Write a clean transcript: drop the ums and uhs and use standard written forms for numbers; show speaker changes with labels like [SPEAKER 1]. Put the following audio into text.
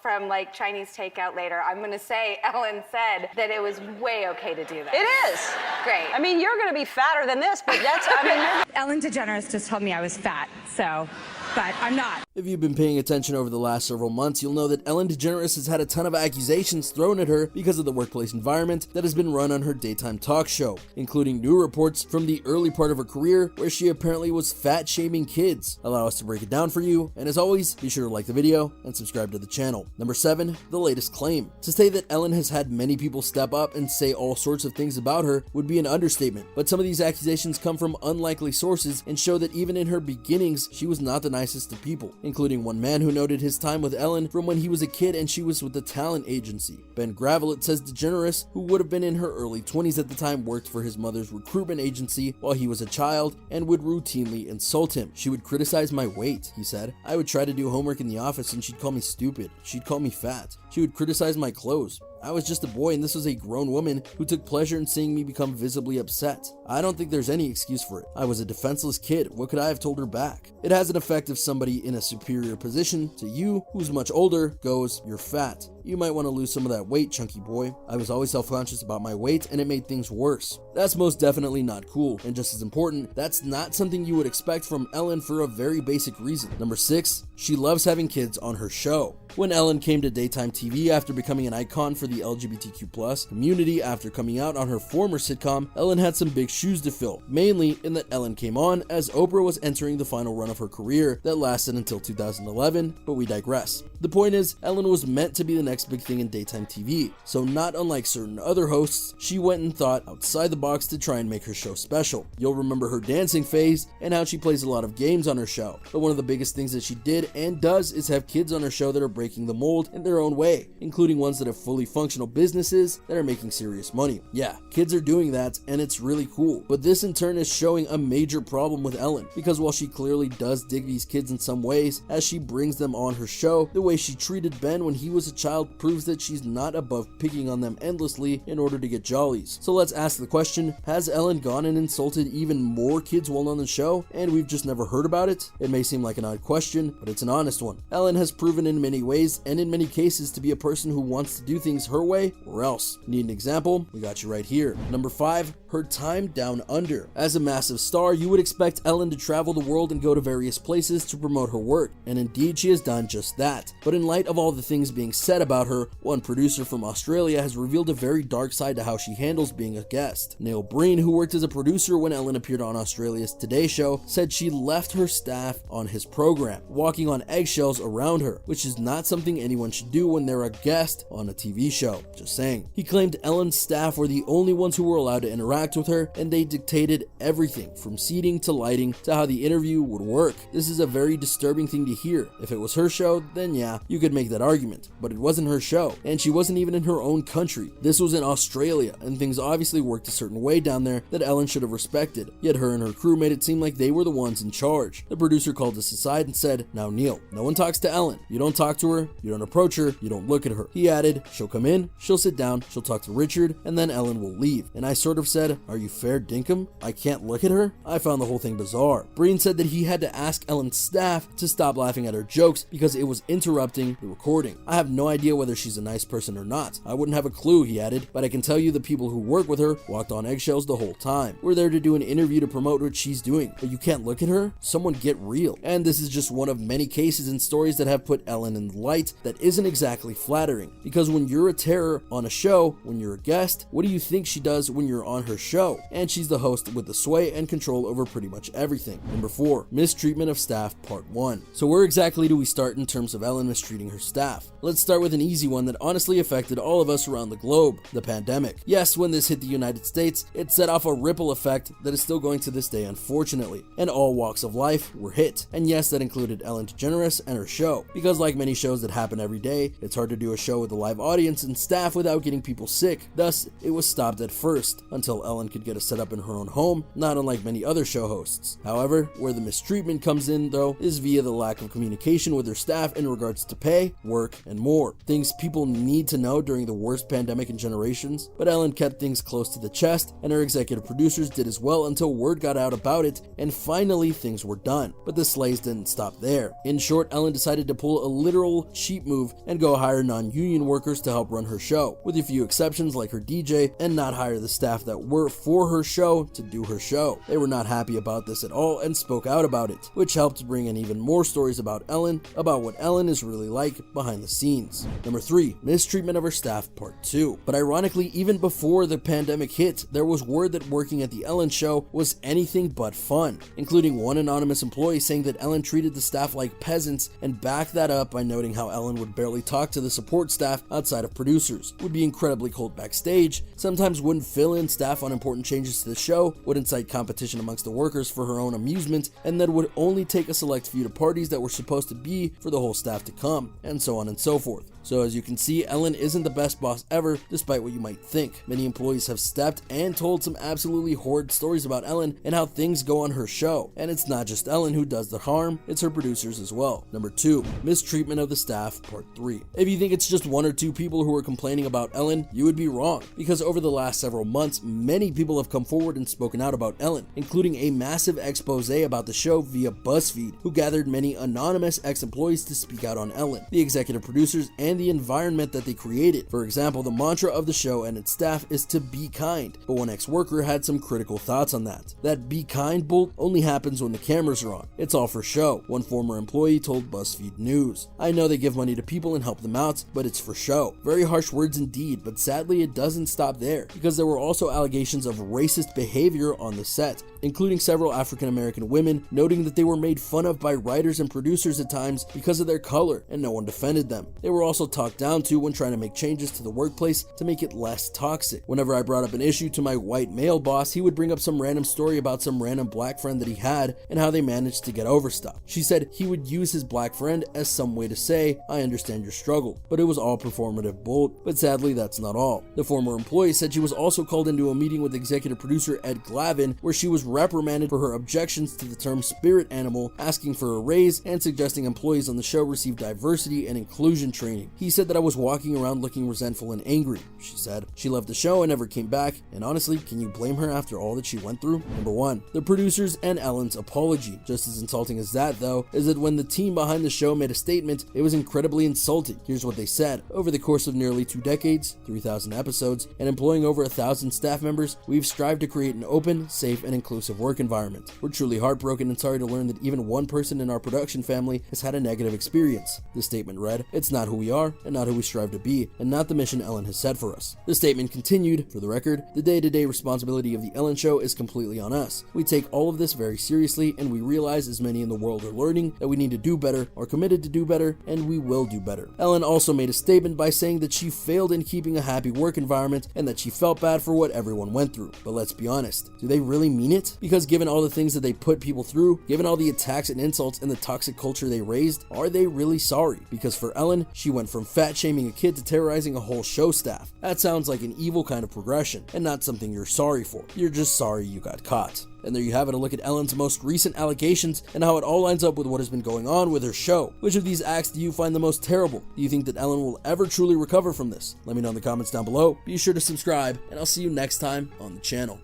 [SPEAKER 1] from like Chinese takeout later, I'm gonna say Ellen said that it was way okay to do that.
[SPEAKER 2] It is.
[SPEAKER 1] Great.
[SPEAKER 2] I mean, you're gonna be fatter than this, but that's, I mean,
[SPEAKER 3] Ellen Degeneres just told me I was fat, so, but I'm not.
[SPEAKER 4] If you've been paying attention over the last several months, you'll know that Ellen Degeneres has had a ton of accusations thrown at her because of the workplace environment that has been run on her daytime talk show, including new reports from the early part of her career where she apparently was fat-shaming kids. Allow us to break it down for you, and as always, be sure to like the video and subscribe to the channel. Number 7, the latest claim. To say that Ellen has had many people step up and say all sorts of things about her would be an understatement, but some of these accusations come from unlikely sources and show that even in her beginnings, she was not the nicest of people, including one man who noted his time with Ellen from when he was a kid and she was with the talent agency. Ben Gravelet says Degeneres, who would have been in her early 20s at the time, worked for his mother's recruitment agency while he was a child and would routinely insult him. She would criticize my weight, he said. I would try to do homework in the office and she'd call me stupid. She'd call me fat. She would criticize my clothes. I was just a boy and this was a grown woman who took pleasure in seeing me become visibly upset. I don't think there's any excuse for it. I was a defenseless kid. What could I have told her back? It has an effect if somebody in a superior position to you, who's much older, goes, "You're fat. You might want to lose some of that weight, chunky boy." I was always self-conscious about my weight and it made things worse. That's most definitely not cool, and just as important, that's not something you would expect from Ellen for a very basic reason. Number 6, she loves having kids on her show. When Ellen came to daytime TV after becoming an icon for the LGBTQ+ community after coming out on her former sitcom, Ellen had some big shoes to fill, mainly in that Ellen came on as Oprah was entering the final run of her career that lasted until 2011, but we digress. The point is, Ellen was meant to be the next big thing in daytime TV, so not unlike certain other hosts, she went and thought outside the box to try and make her show special. You'll remember her dancing phase and how she plays a lot of games on her show, but one of the biggest things that she did and does is have kids on her show that are breaking the mold in their own way, including ones that have fully functional businesses that are making serious money. Yeah, kids are doing that and it's really cool, but this in turn is showing a major problem with Ellen, because while she clearly does dig these kids in some ways as she brings them on her show, the way she treated Ben when he was a child proves that she's not above picking on them endlessly in order to get jollies. So let's ask the question, has Ellen gone and insulted even more kids while on the show and we've just never heard about it? It may seem like an odd question, but it's an honest one. Ellen has proven in many ways and in many cases to be a person who wants to do things her way or else. Need an example? We got you right here. Number 5, her time down under. As a massive star, you would expect Ellen to travel the world and go to various places to promote her work, and indeed she has done just that. But in light of all the things being said about her, one producer from Australia has revealed a very dark side to how she handles being a guest. Neil Breen, who worked as a producer when Ellen appeared on Australia's Today Show, said she left her staff on his program, walking on eggshells around her, which is not something anyone should do when they're a guest on a TV show. Just saying. He claimed Ellen's staff were the only ones who were allowed to interact with her, and they dictated everything from seating to lighting to how the interview would work. This is a very disturbing thing to hear. If it was her show, then yeah, you could make that argument, but it wasn't her show, and she wasn't even in her own country. This was in Australia, and things obviously worked a certain way down there that Ellen should have respected, yet her and her crew made it seem like they were the ones in charge. The producer called us aside and said, "Now Neil, no one talks to Ellen. You don't talk to her, you don't approach her, you don't look at her." He added, "She'll come in, she'll sit down, she'll talk to Richard, and then Ellen will leave." And I sort of said, "Are you fair dinkum? I can't look at her?" I found the whole thing bizarre. Breen said that he had to ask Ellen's staff to stop laughing at her jokes because it was interrupting the recording. I have no idea whether she's a nice person or not. I wouldn't have a clue, he added, but I can tell you the people who work with her walked on eggshells the whole time. We're there to do an interview to promote what she's doing, but you can't look at her? Someone get real. And this is just one of many cases and stories that have put Ellen in the light that isn't exactly flattering, because when you're a terror on a show, when you're a guest, what do you think she does when you're on her show? And she's the host with the sway and control over pretty much everything. Number 4, mistreatment of staff, part 1. So where exactly do we start in terms of Ellen mistreating her staff? Let's start with an easy one that honestly affected all of us around the globe, the pandemic. Yes, when this hit the United States, it set off a ripple effect that is still going to this day, unfortunately, and all walks of life were hit. And yes, that included Ellen DeGeneres and her show, because like many shows that happen every day, it's hard to do a show with a live audience and staff without getting people sick. Thus, it was stopped at first, until so Ellen could get a setup in her own home, not unlike many other show hosts. However, where the mistreatment comes in though is via the lack of communication with her staff in regards to pay, work, and more. Things people need to know during the worst pandemic in generations, but Ellen kept things close to the chest, and her executive producers did as well until word got out about it, and finally things were done. But the sleighs didn't stop there. In short, Ellen decided to pull a literal cheap move and go hire non-union workers to help run her show, with a few exceptions like her DJ, and not hire the staff that were for her show to do her show. They were not happy about this at all and spoke out about it, which helped bring in even more stories about Ellen, about what Ellen is really like behind the scenes. Number 3, mistreatment of her staff part 2. But ironically, even before the pandemic hit, there was word that working at the Ellen show was anything but fun, including one anonymous employee saying that Ellen treated the staff like peasants, and backed that up by noting how Ellen would barely talk to the support staff outside of producers, would be incredibly cold backstage, sometimes wouldn't fill in staff on important changes to the show, would incite competition amongst the workers for her own amusement, and then would only take a select few to parties that were supposed to be for the whole staff to come, and so on and so forth. So as you can see, Ellen isn't the best boss ever, despite what you might think. Many employees have stepped and told some absolutely horrid stories about Ellen and how things go on her show. And it's not just Ellen who does the harm, it's her producers as well. Number 2, mistreatment of the staff part 3. If you think it's just 1 or 2 people who are complaining about Ellen, you would be wrong, because over the last several months, many people have come forward and spoken out about Ellen, including a massive expose about the show via BuzzFeed, who gathered many anonymous ex-employees to speak out on Ellen, the executive producers, and the environment that they created. For example, the mantra of the show and its staff is to be kind, but one ex-worker had some critical thoughts on that. That be kind bolt only happens when the cameras are on. It's all for show, one former employee told BuzzFeed News. I know they give money to people and help them out, but it's for show. Very harsh words indeed, but sadly it doesn't stop there, because there were also allegations of racist behavior on the set, including several African American women noting that they were made fun of by writers and producers at times because of their color, and no one defended them. They were also talked down to when trying to make changes to the workplace to make it less toxic. Whenever I brought up an issue to my white male boss, he would bring up some random story about some random black friend that he had and how they managed to get over stuff. She said he would use his black friend as some way to say, I understand your struggle, but it was all performative bolt. But sadly, that's not all. The former employee said she was also called into a meeting with executive producer Ed Glavin, where she was reprimanded for her objections to the term spirit animal, asking for a raise, and suggesting employees on the show receive diversity and inclusion training. He said that I was walking around looking resentful and angry, she said. She left the show and never came back, and honestly, can you blame her after all that she went through? Number 1, the producers and Ellen's apology. Just as insulting as that, though, is that when the team behind the show made a statement, it was incredibly insulting. Here's what they said. Over the course of nearly 2 decades, 3,000 episodes, and employing over 1,000 staff members, we've strived to create an open, safe, and inclusive work environment. We're truly heartbroken and sorry to learn that even one person in our production family has had a negative experience. The statement read, it's not who we are and not who we strive to be, and not the mission Ellen has set for us. The statement continued, for the record, the day-to-day responsibility of the Ellen Show is completely on us. We take all of this very seriously, and we realize, as many in the world are learning, that we need to do better, are committed to do better, and we will do better. Ellen also made a statement by saying that she failed in keeping a happy work environment and that she felt bad for what everyone went through. But let's be honest, do they really mean it? Because given all the things that they put people through, given all the attacks and insults and the toxic culture they raised, are they really sorry? Because for Ellen, she went from fat shaming a kid to terrorizing a whole show staff. That sounds like an evil kind of progression, and not something you're sorry for. You're just sorry you got caught. And there you have it, a look at Ellen's most recent allegations and how it all lines up with what has been going on with her show. Which of these acts do you find the most terrible? Do you think that Ellen will ever truly recover from this? Let me know in the comments down below. Be sure to subscribe, and I'll see you next time on the channel.